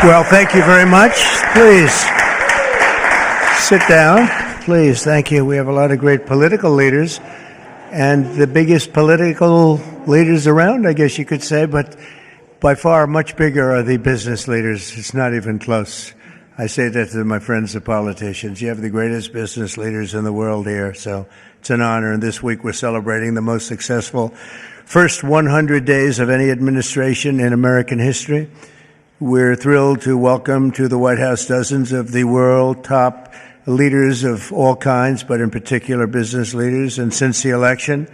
Well, thank you very much. Please sit down. Please, thank you. We have a lot of great political leaders, and the biggest political leaders around, I guess you could say, but by far much bigger are the business leaders. It's not even close. I say that to my friends, the politicians. You have the greatest business leaders in the world here, so it's an honor. And this week we're celebrating the most successful first 100 days of any administration in American history. We're thrilled to welcome to the White House dozens of the world top leaders of all kinds, but in particular business leaders. And since the election,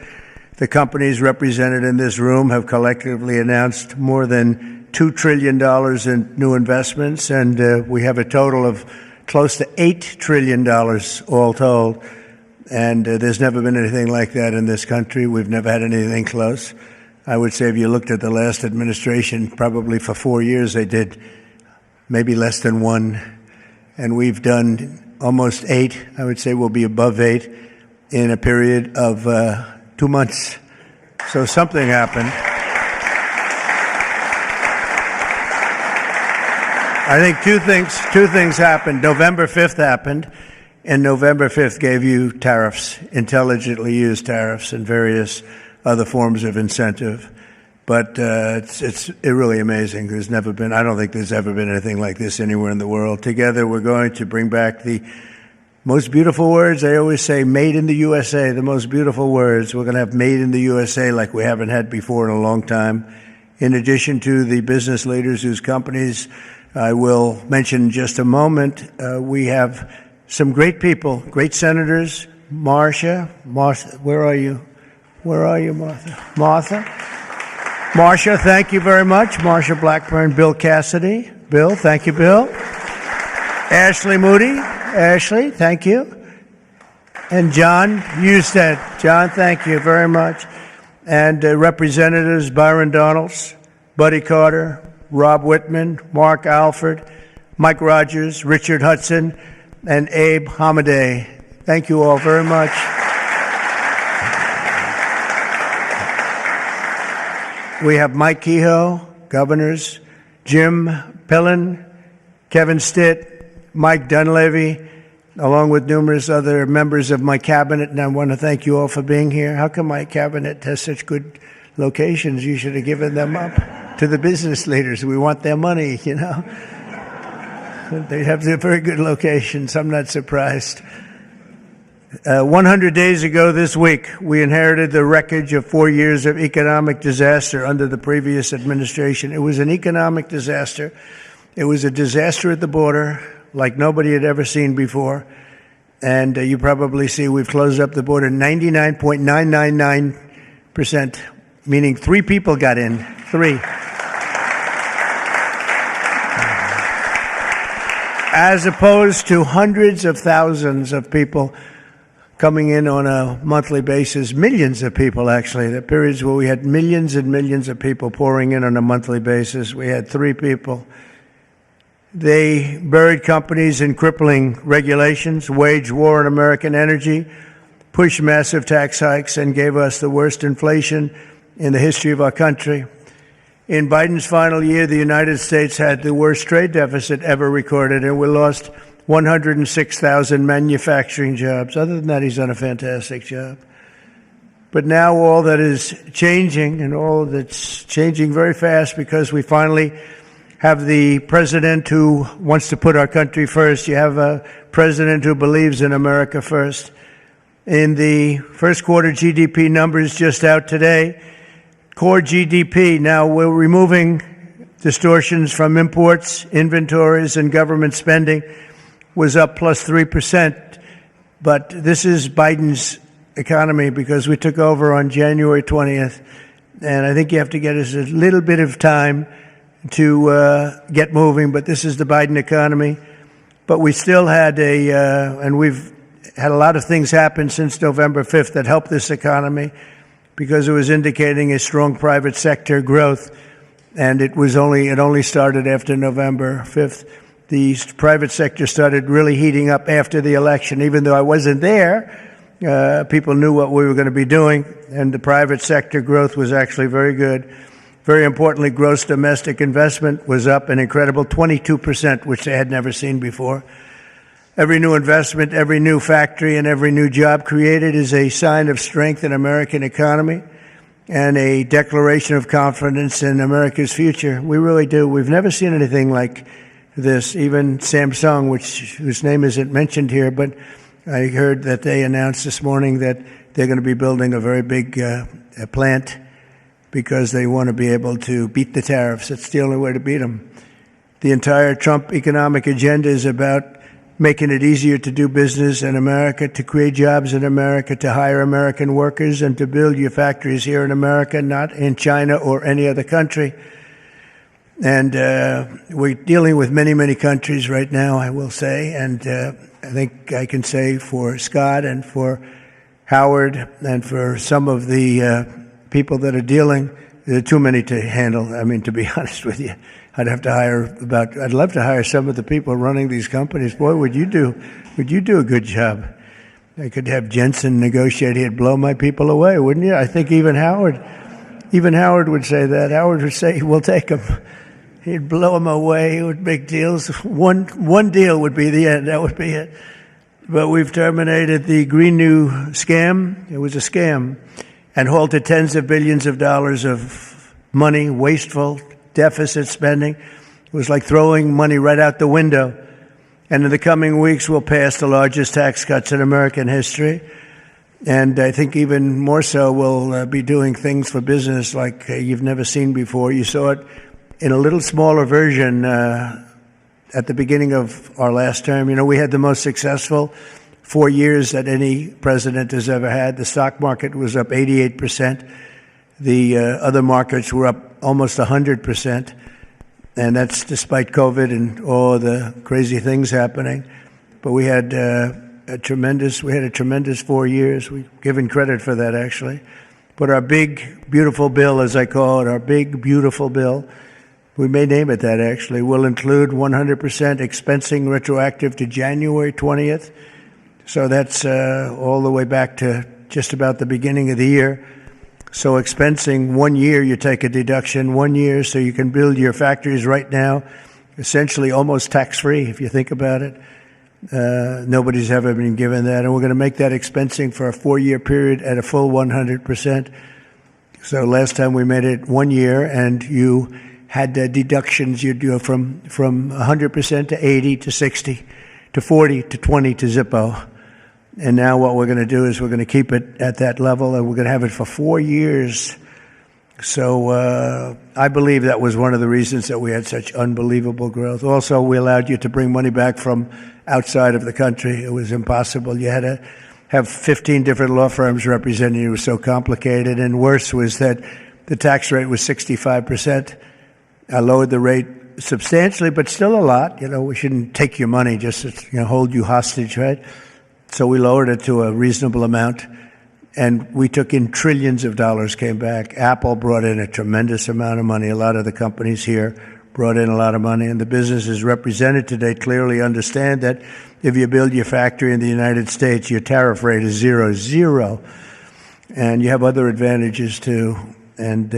the companies represented in this room have collectively announced more than $2 trillion in new investments, and we have a total of close to $8 trillion all told. And there's never been anything like that in this country. We've never had anything close. I would say if you looked at the last administration, probably for 4 years they did maybe less than one. And we've done almost 8. I would say we'll be above 8 in a period of 2 months. So something happened. I think two things happened. November 5th happened, and November 5th gave you tariffs, intelligently used tariffs and various other forms of incentive. But it's really amazing. I don't think there's ever been anything like this anywhere in the world. Together we're going to bring back the most beautiful words. I always say made in the USA, the most beautiful words. We're going to have made in the USA like we haven't had before in a long time. In addition to the business leaders whose companies I will mention in just a moment, we have some great people, great senators. Marcia, where are you? Where are you, Martha? Marcia, thank you very much. Marcia Blackburn, Bill Cassidy. Bill, thank you, Bill. Ashley Moody. Ashley, thank you. And John Husted. John, thank you very much. And Representatives Byron Donalds, Buddy Carter, Rob Whitman, Mark Alford, Mike Rogers, Richard Hudson, and Abe Hamadeh. Thank you all very much. We have Mike Kehoe, governors, Jim Pillen, Kevin Stitt, Mike Dunleavy, along with numerous other members of my cabinet, and I want to thank you all for being here. How come my cabinet has such good locations? You should have given them up to the business leaders. We want their money, you know. They have very good locations. I'm not surprised. 100 days ago this week, we inherited the wreckage of 4 years of economic disaster under the previous administration. It was an economic disaster. It was a disaster at the border like nobody had ever seen before. And you probably see we've closed up the border 99.999%, meaning 3 people got in. 3. As opposed to hundreds of thousands of people coming in on a monthly basis, millions of people actually. There are periods where we had millions and millions of people pouring in on a monthly basis. We had 3 people. They buried companies in crippling regulations, waged war on American energy, pushed massive tax hikes, and gave us the worst inflation in the history of our country. In Biden's final year, the United States had the worst trade deficit ever recorded, and we lost 106,000 manufacturing jobs. Other than that, he's done a fantastic job. But now all that is changing, and all that's changing very fast, because we finally have the president who wants to put our country first. You have a president who believes in America first. In the first quarter GDP numbers just out today, core GDP, now we're removing distortions from imports, inventories, and government spending, was up plus 3%. But this is Biden's economy because we took over on January 20th. And I think you have to get us a little bit of time to get moving. But this is the Biden economy. But we still had and we've had a lot of things happen since November 5th that helped this economy because it was indicating a strong private sector growth. And it only started after November 5th. The private sector started really heating up after the election. Even though I wasn't there, people knew what we were going to be doing, and the private sector growth was actually very good. Very importantly, gross domestic investment was up an incredible 22%, which they had never seen before. Every new investment, every new factory, and every new job created is a sign of strength in American economy and a declaration of confidence in America's future. We really do. We've never seen anything like this. Even Samsung, whose name isn't mentioned here, but I heard that they announced this morning that they're going to be building a very big plant because they want to be able to beat the tariffs. It's the only way to beat them. The entire Trump economic agenda is about making it easier to do business in America, to create jobs in America, to hire American workers, and to build your factories here in America, not in China or any other country. And we're dealing with many, many countries right now, I will say. And I think I can say for Scott and for Howard and for some of the people that are dealing, there are too many to handle. I mean, to be honest with you, I'd love to hire some of the people running these companies. Boy, would you do a good job. I could have Jensen negotiate. He'd blow my people away, wouldn't you? I think even Howard would say that. Howard would say, we'll take them. He'd blow them away. He would make deals. One deal would be the end. That would be it. But we've terminated the Green New scam. It was a scam. And halted tens of billions of dollars of money, wasteful, deficit spending. It was like throwing money right out the window. And in the coming weeks, we'll pass the largest tax cuts in American history. And I think even more so, we'll be doing things for business like you've never seen before. You saw it in a little smaller version at the beginning of our last term. You know, we had the most successful 4 years that any president has ever had. The stock market was up 88%. The other markets were up almost 100%. And that's despite COVID and all the crazy things happening. But we had a tremendous 4 years. We've given credit for that, actually. But our big, beautiful bill, as I call it, our big, beautiful bill, we may name it that, actually, will include 100% expensing retroactive to January 20th. So that's all the way back to just about the beginning of the year. So expensing 1 year, you take a deduction 1 year, so you can build your factories right now, essentially almost tax-free, if you think about it. Nobody's ever been given that. And we're going to make that expensing for a 4-year period at a full 100%. So last time we made it 1 year, and you had deductions. You'd go from 100% to 80 to 60 to 40 to 20 to Zippo. And now what we're going to do is we're going to keep it at that level, and we're going to have it for 4 years. So I believe that was one of the reasons that we had such unbelievable growth. Also, we allowed you to bring money back from outside of the country. It was impossible. You had to have 15 different law firms representing you. It was so complicated. And worse was that the tax rate was 65%. I lowered the rate substantially, but still a lot. You know, we shouldn't take your money just to hold you hostage, right? So we lowered it to a reasonable amount, and we took in trillions of dollars, came back. Apple brought in a tremendous amount of money. A lot of the companies here brought in a lot of money, and the businesses represented today clearly understand that if you build your factory in the United States, your tariff rate is zero, and you have other advantages too, and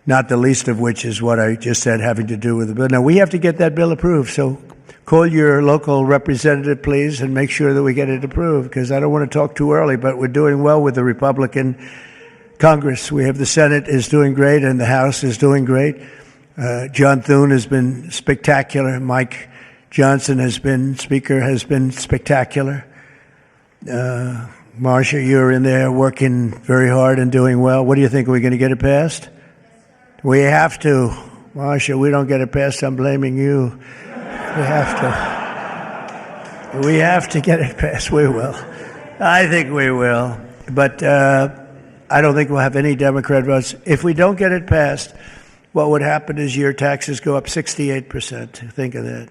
not the least of which is what I just said, having to do with the bill. Now, we have to get that bill approved, so call your local representative, please, and make sure that we get it approved, because I don't want to talk too early, but we're doing well with the Republican Congress. We have the Senate is doing great, and the House is doing great. John Thune has been spectacular. Mike Johnson has been spectacular. Marcia, you're in there working very hard and doing well. What do you think? Are we going to get it passed? We have to. Marcia, we don't get it passed, I'm blaming you. We have to get it passed. We will. I think we will. But I don't think we'll have any Democrat votes. If we don't get it passed, what would happen is your taxes go up 68%. Think of that.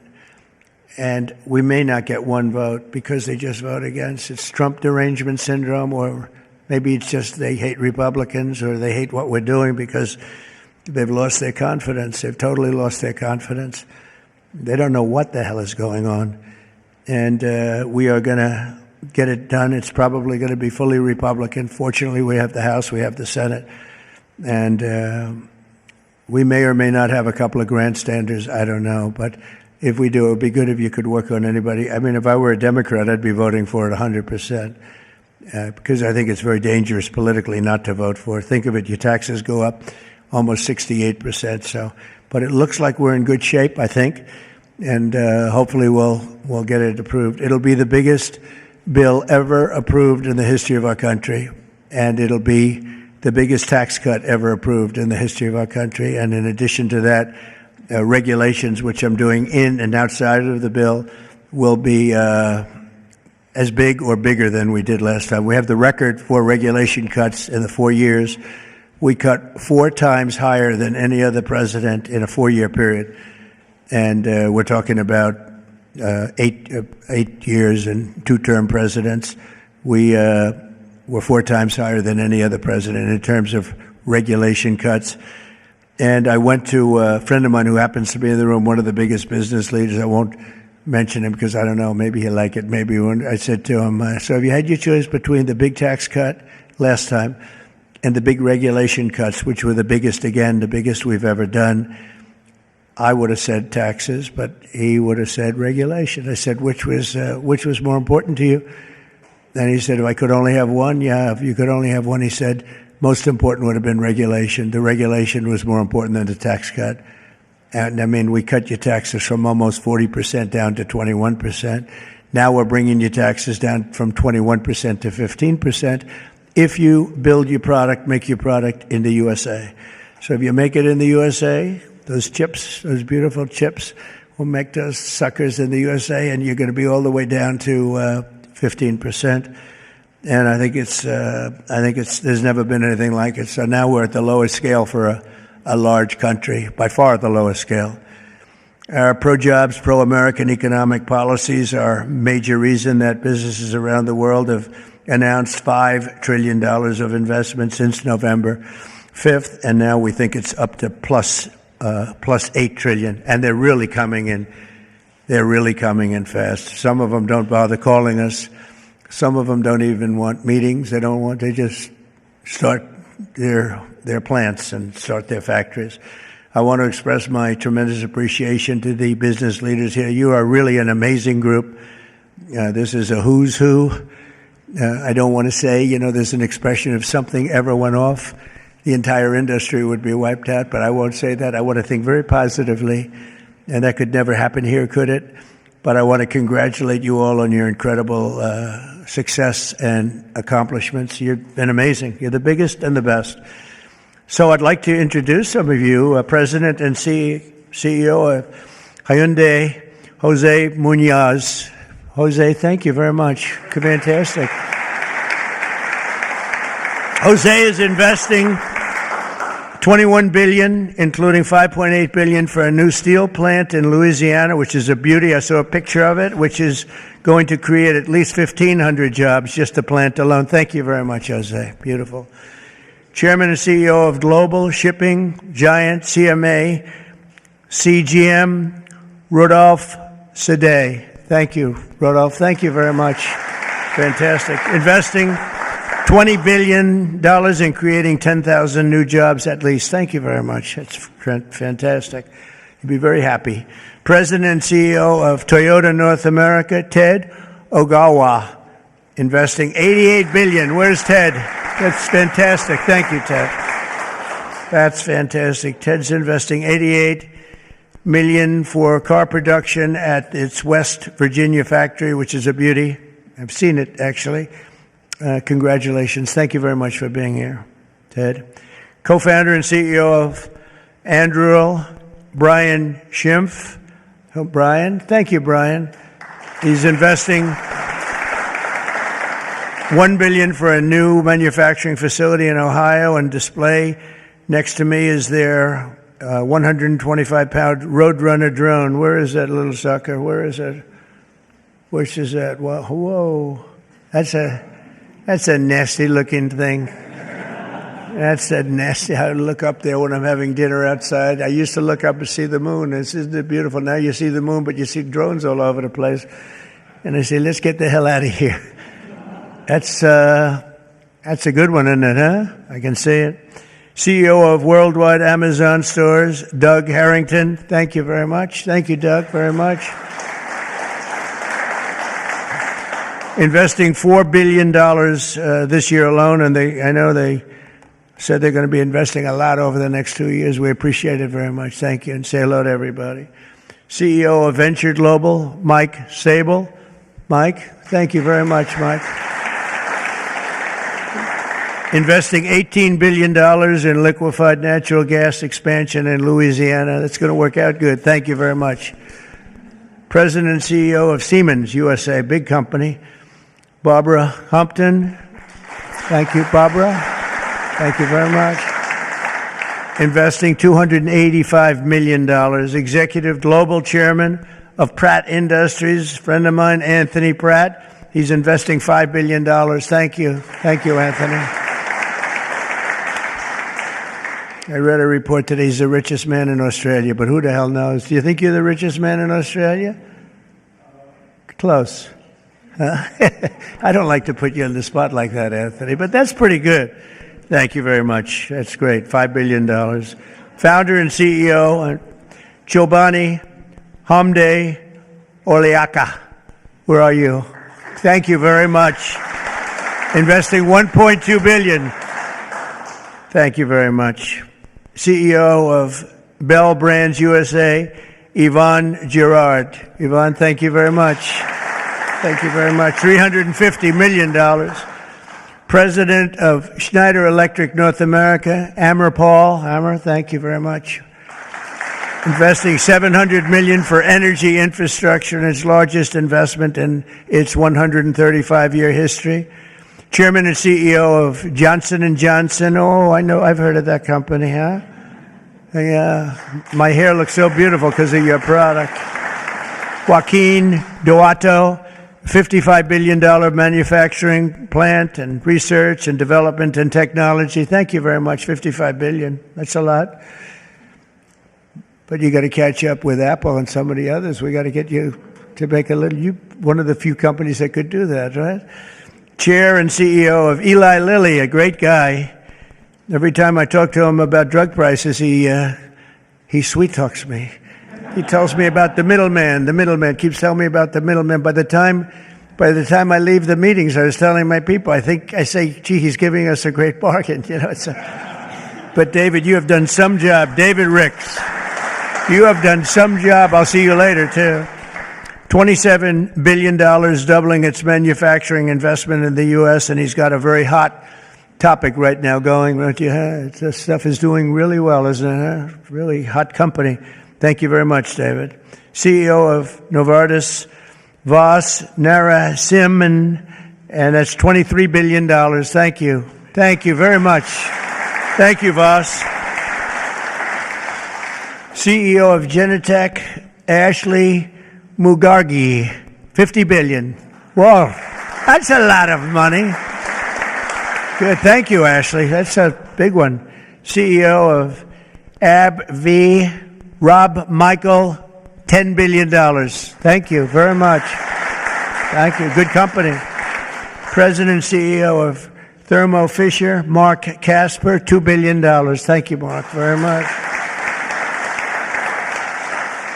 And we may not get one vote because they just vote against. It's Trump derangement syndrome, or maybe it's just they hate Republicans, or they hate what we're doing because they've lost their confidence. They've totally lost their confidence. They don't know what the hell is going on. And we are going to get it done. It's probably going to be fully Republican. Fortunately, we have the House, we have the Senate. And we may or may not have a couple of grandstanders, I don't know. But if we do, it would be good if you could work on anybody. I mean, if I were a Democrat, I'd be voting for it 100%. Because I think it's very dangerous politically not to vote for it. Think of it, your taxes go up almost 68%. So, but it looks like we're in good shape, I think, and hopefully we'll get it approved. It'll be the biggest bill ever approved in the history of our country, and it'll be the biggest tax cut ever approved in the history of our country. And in addition to that, regulations, which I'm doing in and outside of the bill, will be as big or bigger than we did last time. We have the record for regulation cuts in the 4 years. We cut 4 times higher than any other president in a 4-year period. And we're talking about 8 years and 2-term presidents. We were 4 times higher than any other president in terms of regulation cuts. And I went to a friend of mine who happens to be in the room, one of the biggest business leaders. I won't mention him because I don't know, maybe he'll like it, maybe he won't. I said to him, so have you had your choice between the big tax cut last time and the big regulation cuts, which were the biggest, again, the biggest we've ever done? I would have said taxes, but he would have said regulation. I said, which was more important to you? And he said, if I could only have one, yeah, if you could only have one, he said, most important would have been regulation. The regulation was more important than the tax cut. And I mean, we cut your taxes from almost 40% down to 21%. Now we're bringing your taxes down from 21% to 15% if you build your product, make your product in the USA. So if you make it in the USA, those chips, those beautiful chips, we'll make those suckers in the USA, and you're going to be all the way down to 15%. And I think there's never been anything like it. So now we're at the lowest scale for a large country, by far the lowest scale. Our pro-jobs, pro-American economic policies are a major reason that businesses around the world have announced $5 trillion of investment since November 5th, and now we think it's up to plus $8 trillion, and they're really coming in. They're really coming in fast. Some of them don't bother calling us. Some of them don't even want meetings. They just start their plants and start their factories. I want to express my tremendous appreciation to the business leaders here. You are really an amazing group. This is a who's who. I don't want to say, there's an expression if something ever went off, the entire industry would be wiped out, but I won't say that. I want to think very positively, and that could never happen here, could it? But I want to congratulate you all on your incredible success and accomplishments. You've been amazing. You're the biggest and the best. So I'd like to introduce some of you, President and CEO of Hyundai, Jose Munoz. Jose, thank you very much. Fantastic. Jose is investing $21 billion, including $5.8 billion for a new steel plant in Louisiana, which is a beauty. I saw a picture of it, which is going to create at least 1,500 jobs, just the plant alone. Thank you very much, Jose. Beautiful. Chairman and CEO of global shipping giant CMA CGM, Rodolphe Sade. Thank you, Rodolphe. Thank you very much. Fantastic. Investing $20 billion in creating 10,000 new jobs at least. Thank you very much. It's fantastic. You'll be very happy. President and CEO of Toyota North America, Ted Ogawa, investing $88 billion. Where's Ted? That's fantastic. Thank you, Ted. That's fantastic. Ted's investing $88 million for car production at its West Virginia factory, which is a beauty. I've seen it, actually. Congratulations. Thank you very much for being here, Ted. Co-founder and CEO of Anduril, Brian Schimpf. Oh, Brian. Thank you, Brian. He's investing $1 billion for a new manufacturing facility in Ohio and display. Next to me is their 125-pound Roadrunner drone. Where is that little sucker? Where is it? Which is that? Whoa. That's a nasty-looking thing. That's a nasty. I look up there when I'm having dinner outside. I used to look up and see the moon. Isn't it beautiful? Now you see the moon, but you see drones all over the place. And I say, let's get the hell out of here. That's a good one, isn't it, huh? I can see it. CEO of Worldwide Amazon Stores, Doug Harrington. Thank you very much. Thank you, Doug, very much. Investing $4 billion this year alone, and I know they said they're going to be investing a lot over the next 2 years. We appreciate it very much. Thank you, and say hello to everybody. CEO of Venture Global, Mike Sable. Mike, thank you very much, Mike. Investing $18 billion in liquefied natural gas expansion in Louisiana. That's going to work out good. Thank you very much. President and CEO of Siemens USA, big company, Barbara Humpton. Thank you, Barbara. Thank you very much. Investing $285 million. Executive Global Chairman of Pratt Industries, friend of mine, Anthony Pratt. He's investing $5 billion. Thank you. Thank you, Anthony. I read a report today he's the richest man in Australia, but who the hell knows? Do you think you're the richest man in Australia? Close. I don't like to put you on the spot like that, Anthony, but that's pretty good. Thank you very much. That's great. $5 billion. Founder and CEO, Chobani Hamde Oliaka. Where are you? Thank you very much. Investing $1.2 billion. Thank you very much. CEO of Bell Brands USA, Yvonne Girard. Yvonne, thank you very much. Thank you very much. $350 million. President of Schneider Electric North America, Amar Paul. Amar, thank you very much. Investing $700 million for energy infrastructure in its largest investment in its 135-year history. Chairman and CEO of Johnson & Johnson. Oh, I know. I've heard of that company, huh? Yeah. My hair looks so beautiful because of your product. Joaquin Duato, $55 billion manufacturing plant and research and development and technology. Thank you very much. $55 billion. That's a lot. But you got to catch up with Apple and some of the others. We got to get you to make a little, one of the few companies that could do that, right? Chair and CEO of Eli Lilly, a great guy. Every time I talk to him about drug prices, he sweet talks me. He tells me about the middleman. The middleman keeps telling me about the middleman. By the time I leave the meetings, I was telling my people, I say, gee, he's giving us a great bargain. You know, but David, you have done some job. David Ricks, you have done some job. I'll see you later, too. $27 billion, doubling its manufacturing investment in the U.S., and he's got a very hot topic right now going, don't you? This stuff is doing really well, isn't it? Really hot company. Thank you very much, David. CEO of Novartis, Vas Narasimhan, and that's $23 billion. Thank you. Thank you very much. Thank you, Vas. CEO of Genentech, Ashley Mugargi, $50 billion. Whoa, that's a lot of money. Good, thank you, Ashley. That's a big one. CEO of AbbVie, Rob Michael, $10 billion. Thank you very much. Thank you. Good company. President and CEO of Thermo Fisher, Mark Casper, $2 billion. Thank you, Mark, very much.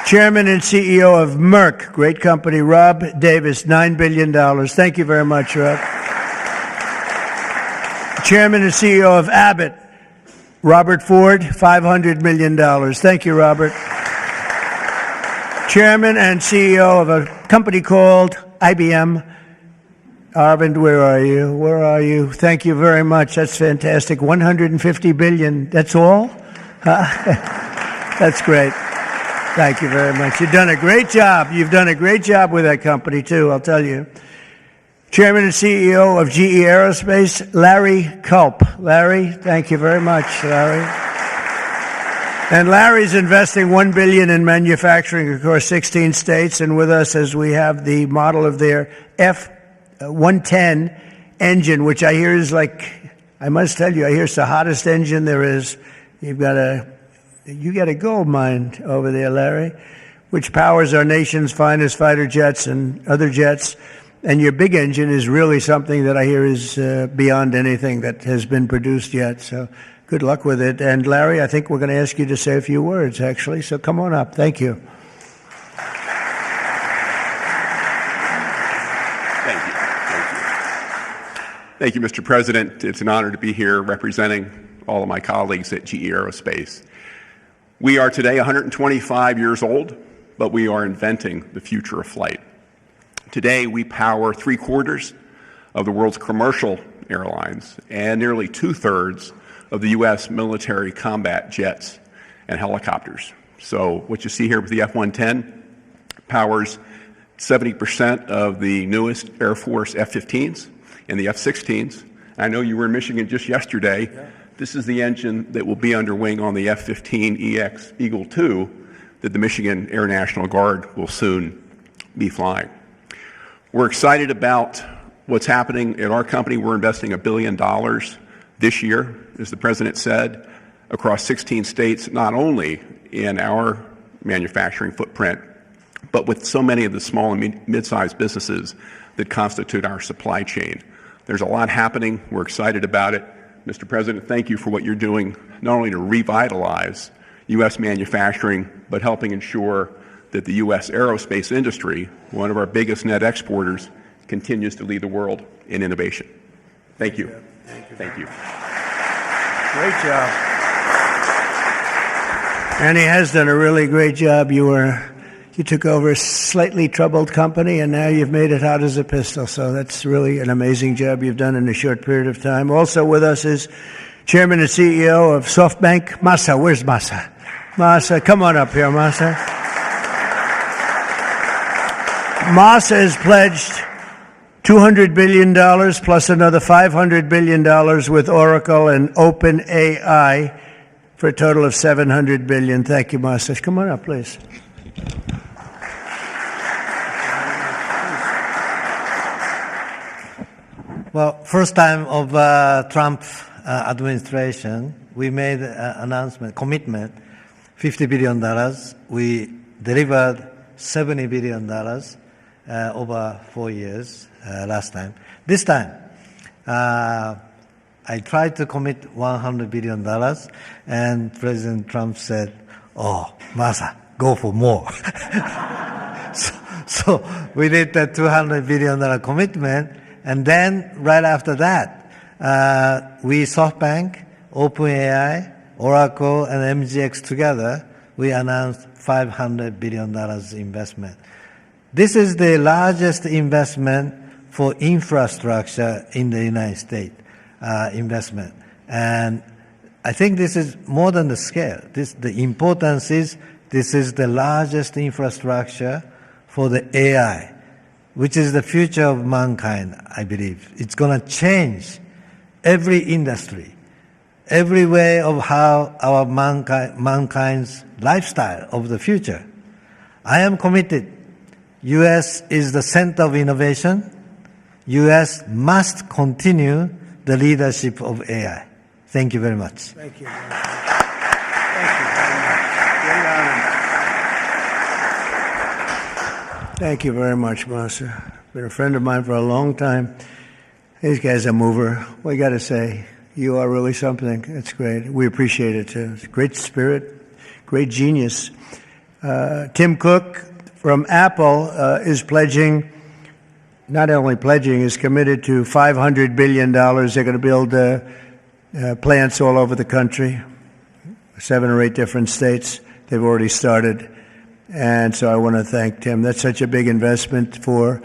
Chairman and CEO of Merck, great company, Rob Davis, $9 billion. Thank you very much, Rob. Chairman and CEO of Abbott, Robert Ford, $500 million. Thank you, Robert. Chairman and CEO of a company called IBM. Arvind, where are you? Where are you? Thank you very much. That's fantastic. $150 billion. That's all? That's great. Thank you very much. You've done a great job. You've done a great job with that company, too, I'll tell you. Chairman and CEO of GE Aerospace, Larry Culp. Larry, thank you very much, Larry. And Larry's investing $1 billion in manufacturing across 16 states, and with us as we have the model of their F-110 engine, which I hear is like, I must tell you, I hear it's the hottest engine there is. You got a gold mine over there, Larry, which powers our nation's finest fighter jets and other jets. And your big engine is really something that I hear is beyond anything that has been produced yet. So Good luck with it. And Larry, I think we're going to ask you to say a few words, actually. So come on up. Thank you. Thank you, Mr. President. It's an honor to be here representing all of my colleagues at GE Aerospace. We are today 125 years old, but we are inventing the future of flight. Today, we power 3/4 of the world's commercial airlines and nearly 2/3 of the U.S. military combat jets and helicopters. So what you see here with the F-110 powers 70% of the newest Air Force F-15s and the F-16s. I know you were in Michigan just yesterday. Yeah. This is the engine that will be under wing on the F-15EX Eagle II that the Michigan Air National Guard will soon be flying. We're excited about what's happening at our company. We're investing $1 billion this year, as the President said, across 16 states, not only in our manufacturing footprint, but with so many of the small and mid-sized businesses that constitute our supply chain. There's a lot happening. We're excited about it. Mr. President, thank you for what you're doing, not only to revitalize U.S. manufacturing, but helping ensure that the U.S. aerospace industry, one of our biggest net exporters, continues to lead the world in innovation. Thank you. Thank you. Thank you. Great job. And he has done a really great job. You took over a slightly troubled company, and now you've made it hot as a pistol. So that's really an amazing job you've done in a short period of time. Also with us is Chairman and CEO of SoftBank, Masa. Where's Masa? Masa, come on up here, Masa. Masa has pledged $200 billion plus another $500 billion with Oracle and OpenAI for a total of $700 billion. Thank you, Masa. Come on up, please. Well, first time of Trump administration, we made an announcement, commitment, $50 billion. We delivered $70 billion over 4 years last time. This time, I tried to commit $100 billion, and President Trump said, "Oh, Masa, go for more." so we did the $200 billion commitment, and then right after that, we SoftBank, OpenAI, Oracle, and MGX together, we announced $500 billion investment. This is the largest investment for infrastructure in the United States, investment. And I think this is more than the scale. The importance is this is the largest infrastructure for the AI, which is the future of mankind, I believe. It's going to change every industry, every way of how our mankind's lifestyle of the future. I am committed. U.S. is the center of innovation. U.S. must continue the leadership of AI. Thank you very much. Thank you. Thank you very much. Great honor. Thank you very much, Masa. Been a friend of mine for a long time. These guys are mover. We got to say, you are really something. It's great. We appreciate it too. It's great spirit, great genius. Tim Cook from Apple is pledging. Not only pledging, is committed to $500 billion. They're going to build plants all over the country, 7 or 8 different states. They've already started. And so I want to thank Tim. That's such a big investment for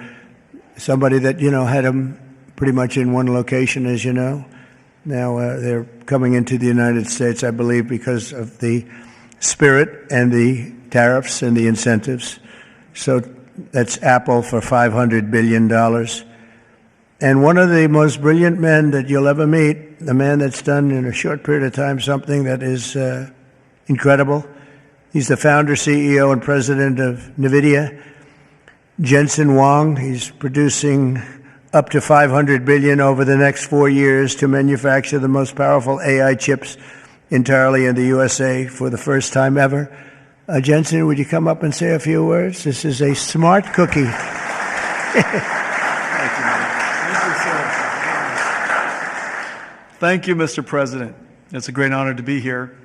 somebody that, had them pretty much in one location, as you know. Now they're coming into the United States, I believe, because of the spirit and the tariffs and the incentives. So that's Apple for $500 billion. And one of the most brilliant men that you'll ever meet, the man that's done in a short period of time something that is incredible. He's the founder, CEO, and president of Nvidia, Jensen Huang. He's producing up to $500 billion over the next 4 years to manufacture the most powerful AI chips entirely in the USA for the first time ever. Jensen, would you come up and say a few words? This is a smart cookie. Thank you, Mr. President. It's a great honor to be here.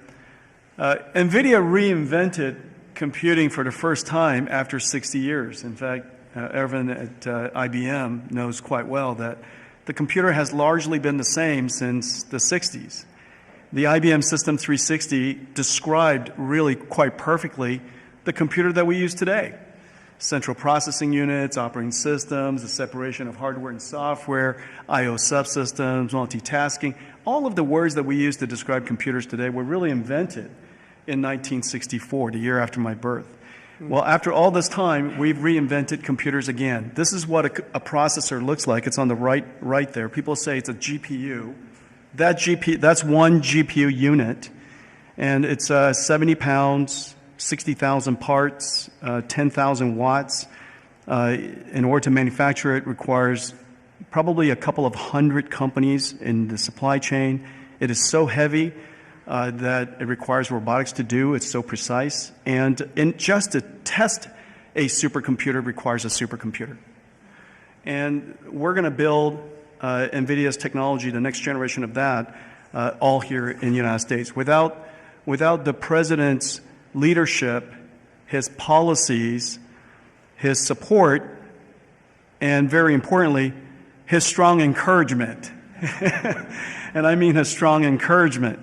Nvidia reinvented computing for the first time after 60 years. In fact, Ervin at IBM knows quite well that the computer has largely been the same since the 60s. The IBM System 360 described really quite perfectly the computer that we use today. Central processing units, operating systems, the separation of hardware and software, I/O subsystems, multitasking. All of the words that we use to describe computers today were really invented in 1964, the year after my birth. Well, after all this time, we've reinvented computers again. This is what a processor looks like. It's on the right there. People say it's a GPU. That's one GPU unit, and it's 70 pounds, 60,000 parts, 10,000 watts. In order to manufacture it requires probably a couple of hundred companies in the supply chain. It is so heavy that it requires robotics to do. It's so precise. And just to test a supercomputer requires a supercomputer. And we're going to build NVIDIA's technology, the next generation of that, all here in the United States. Without the president's leadership, his policies, his support, and very importantly, his strong encouragement. And I mean his strong encouragement.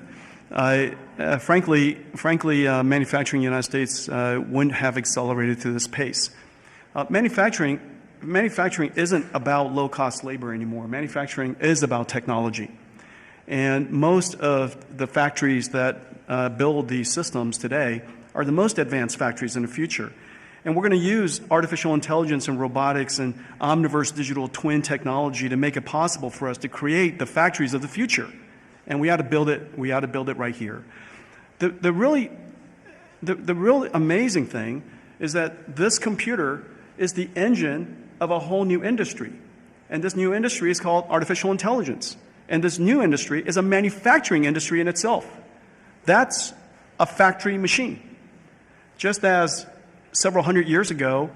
Frankly, manufacturing in the United States wouldn't have accelerated to this pace. Manufacturing isn't about low-cost labor anymore. Manufacturing is about technology. And most of the factories that build these systems today are the most advanced factories in the future. And we're going to use artificial intelligence and robotics and omniverse digital twin technology to make it possible for us to create the factories of the future. And we ought to build it. We ought to build it right here. The really amazing thing is that this computer is the engine of a whole new industry. And this new industry is called artificial intelligence. And this new industry is a manufacturing industry in itself. That's a factory machine. Just as several hundred years ago,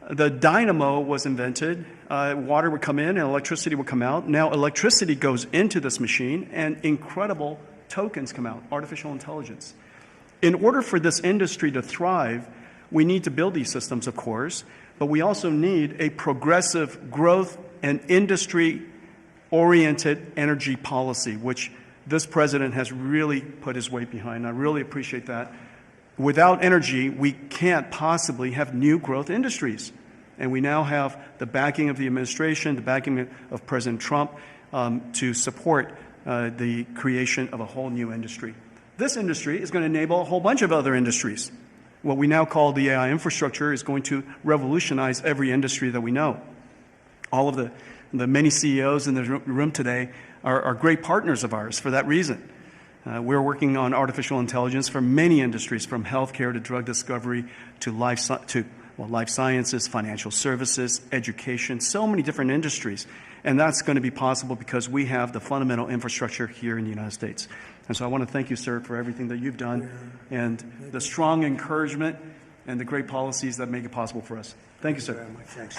the dynamo was invented, water would come in and electricity would come out. Now electricity goes into this machine and incredible tokens come out, artificial intelligence. In order for this industry to thrive, we need to build these systems, of course, but we also need a progressive growth and industry-oriented energy policy, which this president has really put his weight behind. I really appreciate that. Without energy, we can't possibly have new growth industries. And we now have the backing of the administration, the backing of President Trump to support the creation of a whole new industry. This industry is going to enable a whole bunch of other industries. What we now call the AI infrastructure is going to revolutionize every industry that we know. All of the many CEOs in the room today are great partners of ours for that reason. We're working on artificial intelligence for many industries, from healthcare to drug discovery to life sciences, financial services, education, so many different industries. And that's going to be possible because we have the fundamental infrastructure here in the United States. And so I want to thank you, sir, for everything that you've done and the strong encouragement and the great policies that make it possible for us. Thank you, sir. Very much. Thanks.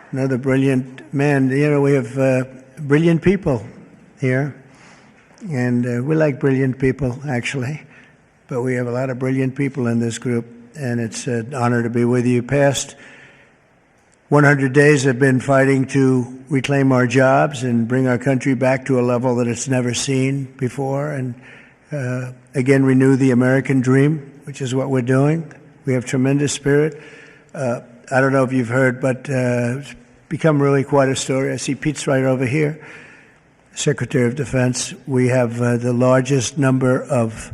Another brilliant man. You know, we have brilliant people here, and we like brilliant people, actually. But we have a lot of brilliant people in this group, and it's an honor to be with you. Past 100 days have been fighting to reclaim our jobs and bring our country back to a level that it's never seen before, and again renew the American dream, which is what we're doing. We have tremendous spirit. I don't know if you've heard, but it's become really quite a story. I see Pete's right over here, Secretary of Defense. We have the largest number of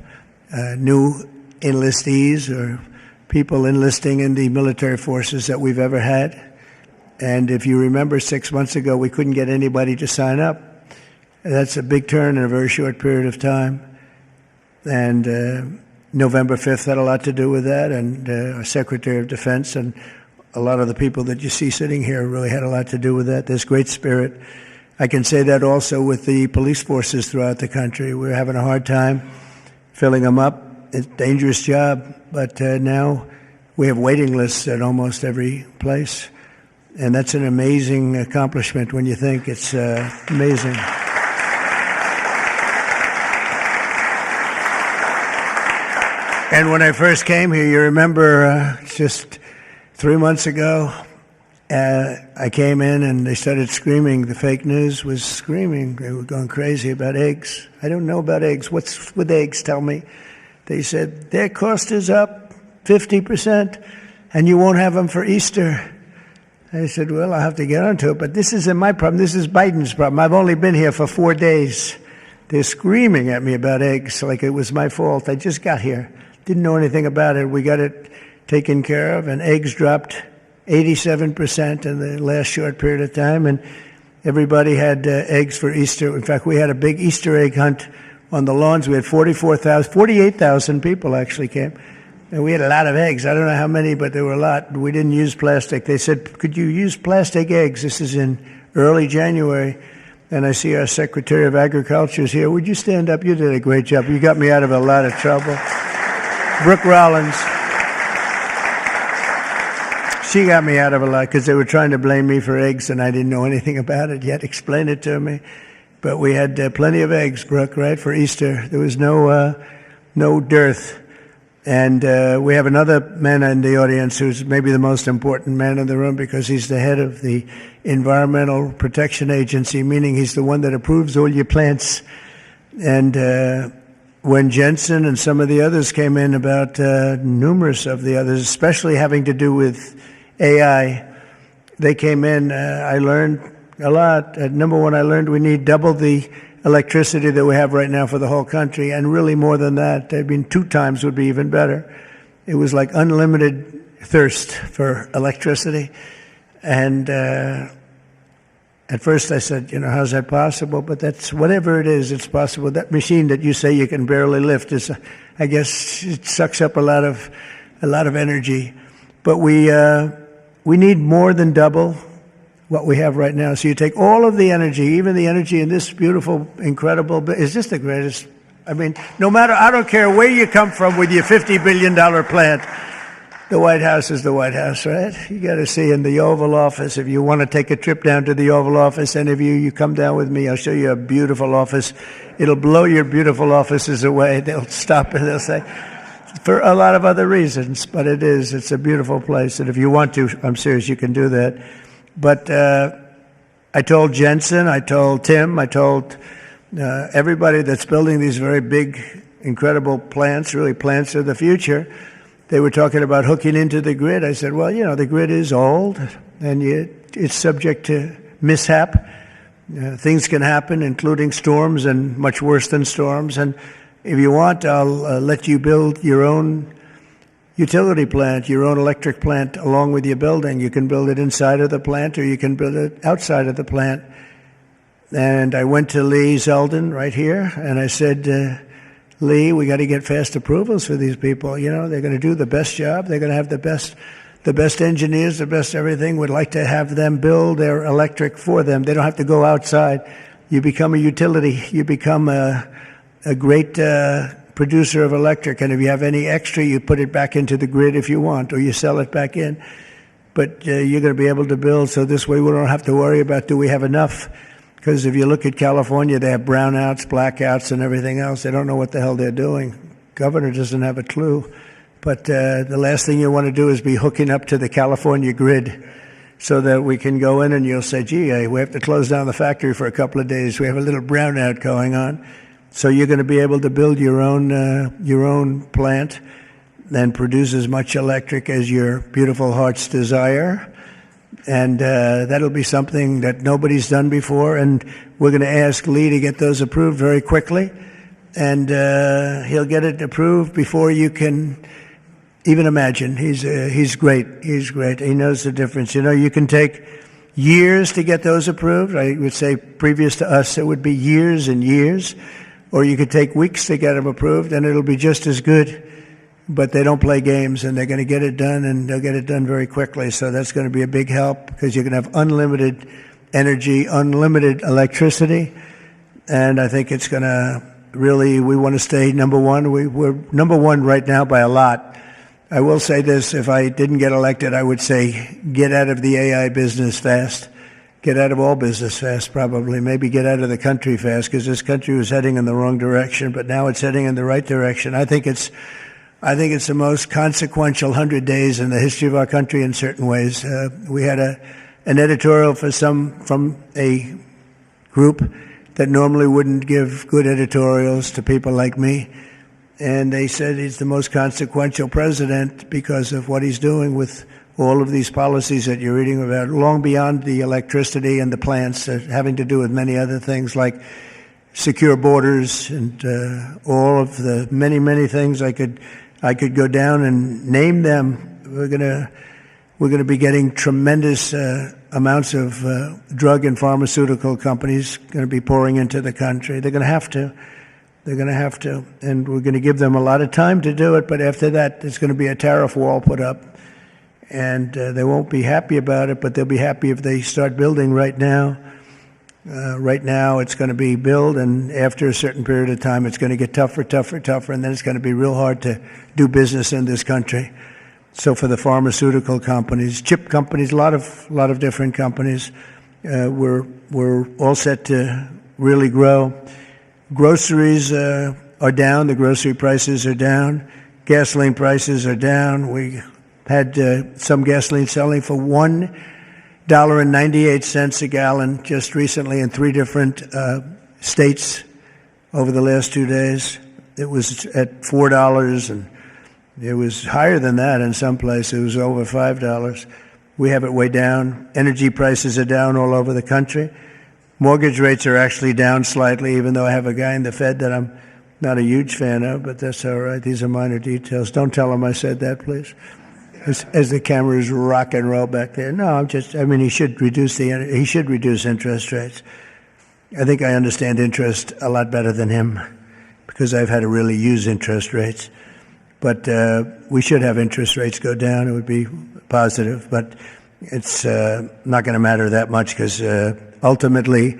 new enlistees or people enlisting in the military forces that we've ever had. And if you remember, 6 months ago, we couldn't get anybody to sign up. That's a big turn in a very short period of time. And November 5th had a lot to do with that, and our Secretary of Defense and a lot of the people that you see sitting here really had a lot to do with that. There's great spirit. I can say that also with the police forces throughout the country. We're having a hard time filling them up. It's a dangerous job, but now we have waiting lists at almost every place. And that's an amazing accomplishment when you think. It's amazing. And when I first came here, you remember just 3 months ago, I came in and they started screaming. The fake news was screaming. They were going crazy about eggs. I don't know about eggs. What's with eggs? Tell me. They said, their cost is up 50%, and you won't have them for Easter. I said, well, I'll have to get onto it. But this isn't my problem. This is Biden's problem. I've only been here for 4 days. They're screaming at me about eggs like it was my fault. I just got here. Didn't know anything about it. We got it taken care of, and eggs dropped 87% in the last short period of time, and everybody had eggs for Easter. In fact, we had a big Easter egg hunt on the lawns. We had 48,000 people actually came, and we had a lot of eggs. I don't know how many, but there were a lot. We didn't use plastic. They said, could you use plastic eggs? This is in early January, and I see our Secretary of Agriculture is here. Would you stand up? You did a great job. You got me out of a lot of trouble. Brooke Rollins. She got me out of a lot because they were trying to blame me for eggs, and I didn't know anything about it yet. Explain it to me. But we had plenty of eggs, Brooke, right, for Easter. There was no dearth. And we have another man in the audience who's maybe the most important man in the room because he's the head of the Environmental Protection Agency, meaning he's the one that approves all your plants. And when Jensen and some of the others came in about numerous of the others, especially having to do with AI, they came in. I learned a lot. Number one, I learned we need double the electricity that we have right now for the whole country, and really more than that. I mean, 2 times would be even better. It was like unlimited thirst for electricity. And at first I said, how's that possible? But that's, whatever it is, it's possible. That machine that you say you can barely lift is, I guess, it sucks up a lot of energy. But we need more than double what we have right now. So you take all of the energy, even the energy in this beautiful, incredible, it's just the greatest. I mean, no matter, I don't care where you come from with your $50 billion plant, the White House is the White House, right? You got to see in the Oval Office. If you want to take a trip down to the Oval Office, any of you come down with me. I'll show you a beautiful office. It'll blow your beautiful offices away. They'll stop and they'll say, for a lot of other reasons, but it's a beautiful place. And if you want to, I'm serious, you can do that. But I told Jensen, I told Tim, I told everybody that's building these very big, incredible plants, really plants of the future. They were talking about hooking into the grid. I said, well, the grid is old, and it's subject to mishap. Things can happen, including storms and much worse than storms. And if you want, I'll let you build your own utility plant, your own electric plant along with your building. You can build it inside of the plant or you can build it outside of the plant. And I went to Lee Zeldin right here, and I said, Lee, we got to get fast approvals for these people. They're going to do the best job. They're going to have the best engineers, the best everything. We'd like to have them build their electric for them. They don't have to go outside. You become a utility. You become a great producer of electric, and if you have any extra, you put it back into the grid if you want, or you sell it back in. But you're going to be able to build, so this way we don't have to worry about, do we have enough? Because if you look at California, they have brownouts, blackouts, and everything else. They don't know what the hell they're doing. Governor doesn't have a clue. But the last thing you want to do is be hooking up to the California grid so that we can go in and you'll say, gee, we have to close down the factory for a couple of days. We have a little brownout going on. So you're going to be able to build your own plant and produce as much electric as your beautiful heart's desire. And that'll be something that nobody's done before. And we're going to ask Lee to get those approved very quickly. And he'll get it approved before you can even imagine. He's great. He's great. He knows the difference. You can take years to get those approved. I would say previous to us, it would be years and years. Or you could take weeks to get them approved, and it'll be just as good. But they don't play games, and they're going to get it done, and they'll get it done very quickly. So that's going to be a big help because you're going to have unlimited energy, unlimited electricity. And I think it's going to really, we want to stay number one. We're number one right now by a lot. I will say this, if I didn't get elected, I would say get out of the AI business fast. Get out of all business fast, probably. Maybe get out of the country fast, because this country was heading in the wrong direction, but now it's heading in the right direction. I think it's the most consequential 100 days in the history of our country in certain ways. We had an editorial from a group that normally wouldn't give good editorials to people like me. And they said he's the most consequential president because of what he's doing with all of these policies that you're reading about, long beyond the electricity and the plants, having to do with many other things like secure borders and all of the many, many things I could go down and name them. We're gonna be getting tremendous amounts of drug and pharmaceutical companies going to be pouring into the country. They're going to have to. They're going to have to, and we're going to give them a lot of time to do it, but after that, there's going to be a tariff wall put up, and they won't be happy about it, but they'll be happy if they start building right now. Right now, it's going to be build, and after a certain period of time, it's going to get tougher, and then it's going to be real hard to do business in this country. So for the pharmaceutical companies, chip companies, a lot of different companies, we're all set to really grow. Groceries are down. The grocery prices are down. Gasoline prices are down. We had some gasoline selling for $1.98 a gallon just recently in 3 different states over the last 2 days. It was at $4, and it was higher than that in some places. It was over $5. We have it way down. Energy prices are down all over the country. Mortgage rates are actually down slightly, even though I have a guy in the Fed that I'm not a huge fan of, but that's all right. These are minor details. Don't tell him I said that, please. As the cameras rock and roll back there. No, he should reduce interest rates. I think I understand interest a lot better than him because I've had to really use interest rates. But we should have interest rates go down. It would be positive, but it's not going to matter that much because ultimately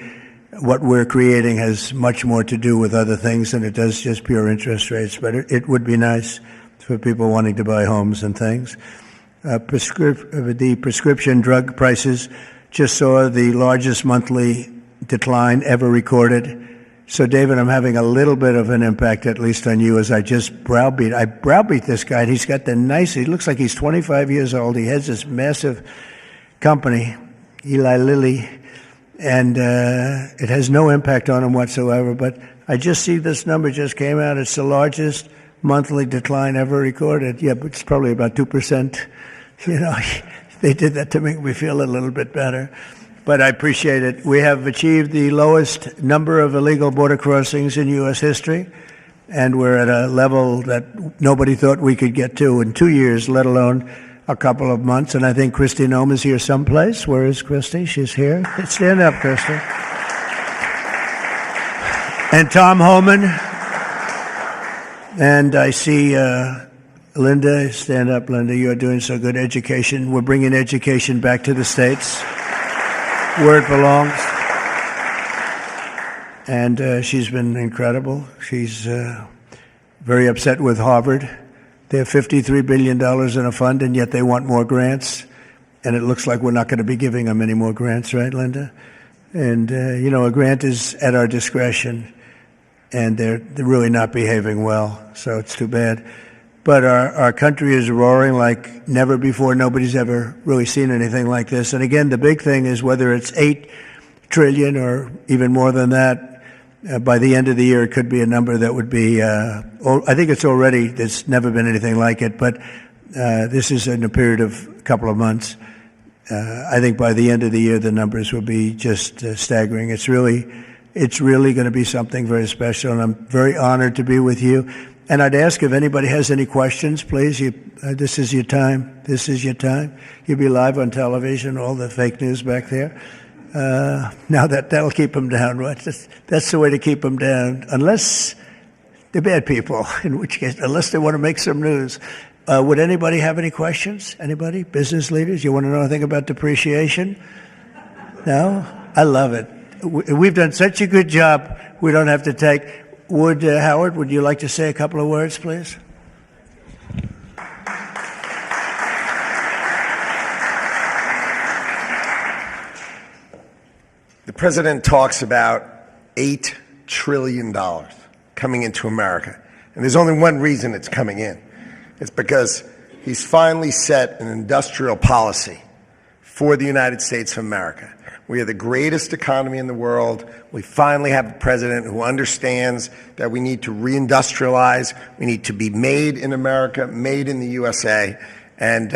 what we're creating has much more to do with other things than it does just pure interest rates. But it would be nice for people wanting to buy homes and things. The prescription drug prices just saw the largest monthly decline ever recorded. So, David, I'm having a little bit of an impact, at least on you, as I just browbeat this guy. And he's got he looks like he's 25 years old. He has this massive company, Eli Lilly, and it has no impact on him whatsoever. But I just see this number just came out. It's the largest monthly decline ever recorded. Yeah, but it's probably about 2%. You know, they did that to make me feel a little bit better. But I appreciate it. We have achieved the lowest number of illegal border crossings in U.S. history, and we're at a level that nobody thought we could get to in 2 years, let alone a couple of months. And I think Kristi Noem is here someplace. Where is Kristi? She's here. Stand up, Kristi. And Tom Homan. And I see Linda. Stand up, Linda. You are doing so good. Education. We're bringing education back to the States, where it belongs. And she's been incredible. She's very upset with Harvard. They have $53 billion in a fund, and yet they want more grants. And it looks like we're not going to be giving them any more grants, right, Linda? And, a grant is at our discretion, and they're really not behaving well, so it's too bad. But our country is roaring like never before. Nobody's ever really seen anything like this. And again, the big thing is whether it's $8 trillion or even more than that, by the end of the year, it could be a number that would be, I think it's already, there's never been anything like it, but this is in a period of a couple of months. I think by the end of the year, the numbers will be just staggering. It's really going to be something very special, and I'm very honored to be with you. And I'd ask if anybody has any questions, please. This is your time. This is your time. You'll be live on television, all the fake news back there. Now that'll keep them down, right? That's the way to keep them down, unless they're bad people, in which case, unless they want to make some news. Would anybody have any questions? Anybody? Business leaders? You want to know anything about depreciation? No? I love it. We've done such a good job, we don't have to take... Howard, would you like to say a couple of words, please? President talks about $8 trillion coming into America. And there's only one reason it's coming in. It's because he's finally set an industrial policy for the United States of America. We are the greatest economy in the world. We finally have a president who understands that we need to reindustrialize. We need to be made in America, made in the USA. And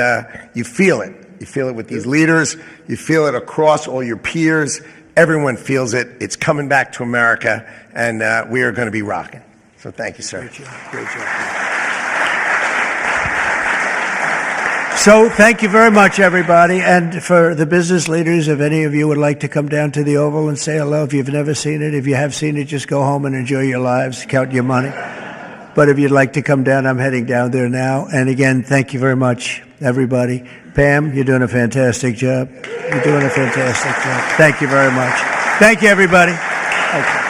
you feel it. You feel it with these leaders. You feel it across all your peers. Everyone feels it. It's coming back to America, and we are going to be rocking. So thank you, sir. Great job. Great job. So thank you very much, everybody. And for the business leaders, if any of you would like to come down to the Oval and say hello, if you've never seen it, if you have seen it, just go home and enjoy your lives, count your money. But if you'd like to come down, I'm heading down there now. And again, thank you very much, everybody. Pam, you're doing a fantastic job. You're doing a fantastic job. Thank you very much. Thank you, everybody. Okay.